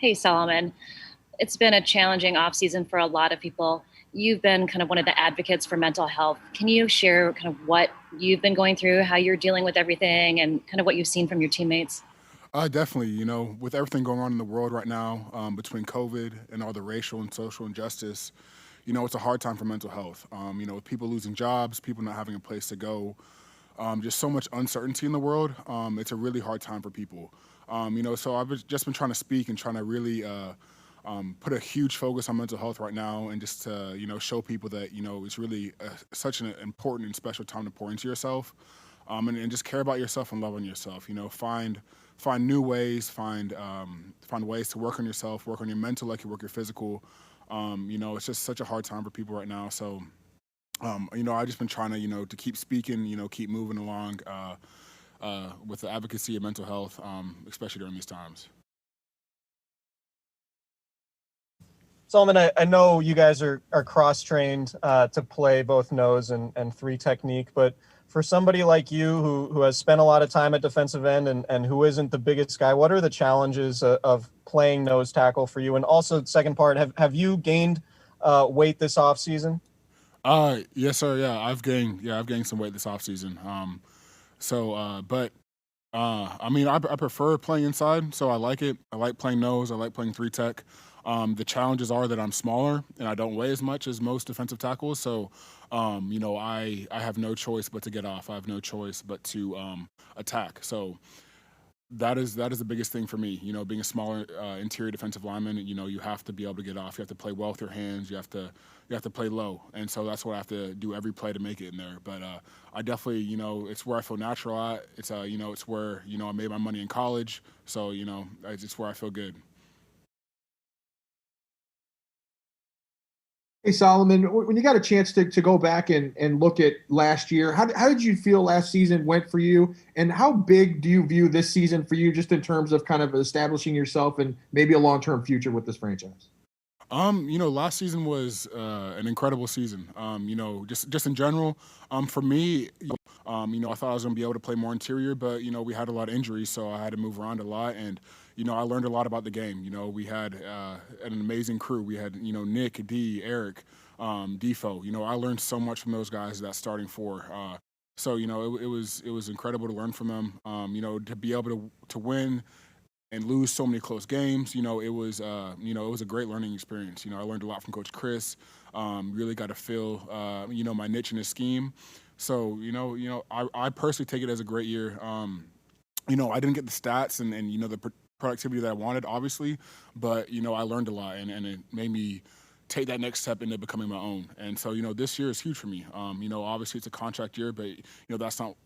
Hey, Solomon. It's been a challenging off season for a lot of people. You've been kind of one of the advocates for mental health. Can you share kind of what you've been going through, how you're dealing with everything, and kind of what you've seen from your teammates? Definitely. With everything going on in the world right now, between COVID and all the racial and social injustice, it's a hard time for mental health. With people losing jobs, people not having a place to go, just so much uncertainty in the world. It's a really hard time for people. So just been trying to speak and trying to really put a huge focus on mental health right now, and just to show people that it's really such an important and special time to pour into yourself, and just care about yourself and love on yourself. Find new ways, find ways to work on yourself, work on your mental like you work your physical. It's just such a hard time for people right now. So I've just been trying to to keep speaking, keep moving along with the advocacy of mental health, especially during these times. Solomon, I know you guys are cross-trained to play both nose and three technique, but for somebody like you who has spent a lot of time at defensive end and who isn't the biggest guy, what are the challenges of playing nose tackle for you? And also, second part, have you gained weight this off season? Yes, sir. I've gained some weight this offseason. But I mean, I prefer playing inside, so I like it. I like playing nose. I like playing three tech. The challenges are that I'm smaller and I don't weigh as much as most defensive tackles. So, I have no choice but to get off. I have no choice but to attack. So that is the biggest thing for me. Being a smaller interior defensive lineman, you have to be able to get off. You have to play well with your hands. You have to play low, and so that's what I have to do every play to make it in there. But I definitely, it's where I feel natural at. It's where I made my money in college. So it's where I feel good. Hey Solomon, when you got a chance to go back and look at last year, how did you feel last season went for you? And how big do you view this season for you, just in terms of kind of establishing yourself and maybe a long-term future with this franchise? Last season was an incredible season. Just in general, for me, I thought I was going to be able to play more interior, but we had a lot of injuries, so I had to move around a lot, and I learned a lot about the game. We had an amazing crew. We had Nick, D, Eric, Defo. I learned so much from those guys. That starting four. So it was incredible to learn from them. To be able to win and lose so many close games. It was a great learning experience. I learned a lot from Coach Chris. Really got to feel my niche in his scheme. So I personally take it as a great year. I didn't get the stats and the productivity that I wanted, obviously, but I learned a lot, and it made me take that next step into becoming my own. And so this year is huge for me. Obviously it's a contract year, but that's not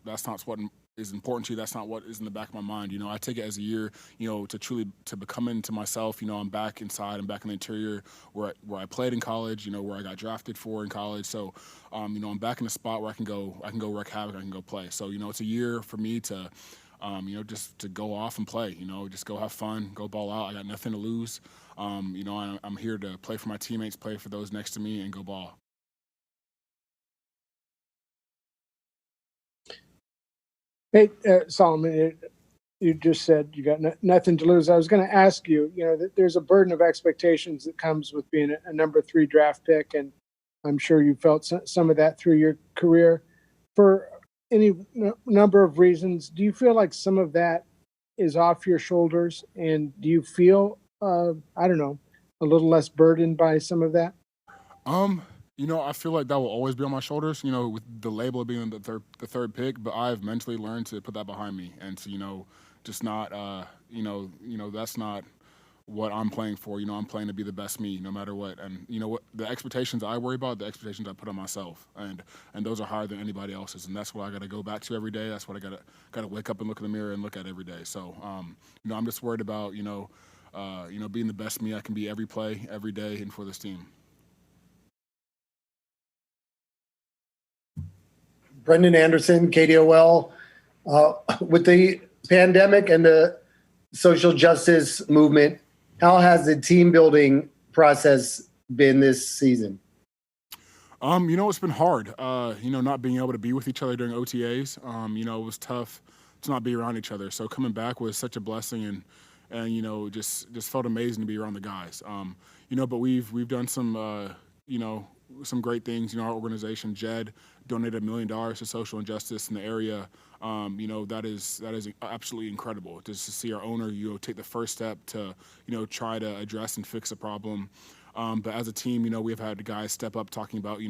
what is important to you. That's not what is in the back of my mind. I take it as a year, to truly to become into myself. I'm back inside. I'm back in the interior where I played in college. Where I got drafted for in college. So, I'm back in a spot where I can go wreak havoc. I can go play. So, it's a year for me to, just to go off and play. Just go have fun, go ball out. I got nothing to lose. I'm here to play for my teammates, play for those next to me, and go ball. Hey, Solomon, you just said you got nothing to lose. I was going to ask you, that there's a burden of expectations that comes with being a number three draft pick, and I'm sure you felt some of that through your career. For any number of reasons, do you feel like some of that is off your shoulders, and do you feel, I don't know, a little less burdened by some of that? I feel like that will always be on my shoulders, with the label of being the third pick, but I've mentally learned to put that behind me and to, just not that's not what I'm playing for. I'm playing to be the best me no matter what. And what the expectations I worry about, the expectations I put on myself. And those are higher than anybody else's. And that's what I gotta go back to every day. That's what I gotta wake up and look in the mirror and look at every day. So I'm just worried about, being the best me I can be every play, every day, and for this team. Brendan Anderson, KDOL. With the pandemic and the social justice movement, how has the team building process been this season? It's been hard. Not being able to be with each other during OTAs. It was tough to not be around each other. So coming back was such a blessing, and just felt amazing to be around the guys. But we've done some some great things. Our organization, JED, donated $1 million to social injustice in the area. That is absolutely incredible just to see our owner, take the first step to, try to address and fix a problem. But as a team, we've had guys step up talking about,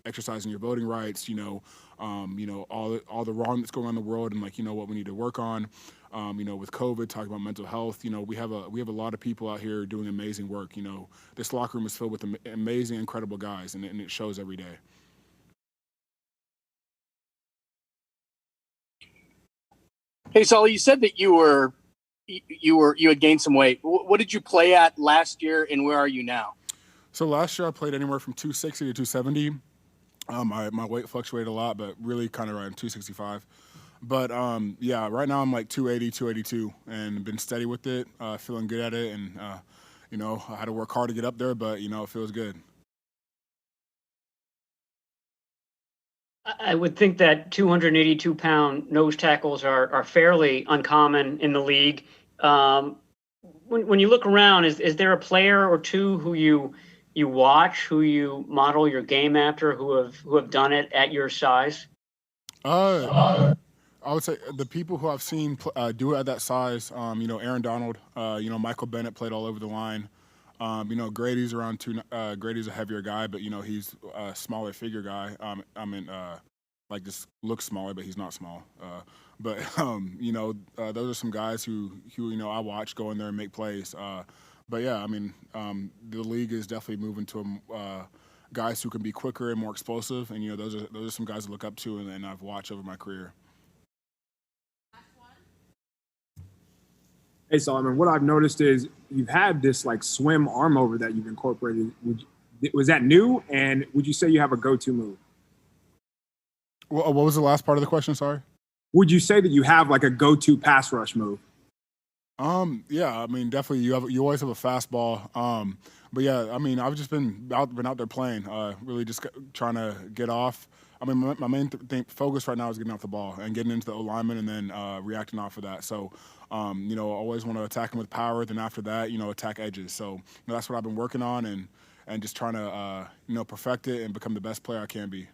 exercising your voting rights, all the wrong that's going on in the world and what we need to work on. With COVID, talking about mental health, we have a lot of people out here doing amazing work. This locker room is filled with amazing, incredible guys, and it shows every day. Hey, Sully, you said that you had gained some weight. What did you play at last year, and where are you now? So last year I played anywhere from 260 to 270. My weight fluctuated a lot, but really kind of around 265. But right now I'm like 280, 282, and been steady with it, feeling good at it, and I had to work hard to get up there, but it feels good. I would think that 282-pound nose tackles are fairly uncommon in the league. When you look around, is there a player or two who you watch, who you model your game after, who have done it at your size? I would say the people who I've seen do it at that size, Aaron Donald, Michael Bennett played all over the line. Grady's Grady's a heavier guy, but he's a smaller figure guy. Just looks smaller, but he's not small. Those are some guys who I watch go in there and make plays. The league is definitely moving to guys who can be quicker and more explosive, and those are some guys to look up to, and I've watched over my career. Hey, Solomon, what I've noticed is you've had this swim arm over that you've incorporated. Was that new? And would you say you have a go-to move? What was the last part of the question? Sorry. Would you say that you have a go-to pass rush move? Definitely you always have a fastball. I've just been out there playing, really just trying to get off. My main focus right now is getting off the ball and getting into the O-lineman and then reacting off of that. So, I always want to attack him with power. Then after that, attack edges. So, that's what I've been working on and just trying to, perfect it and become the best player I can be.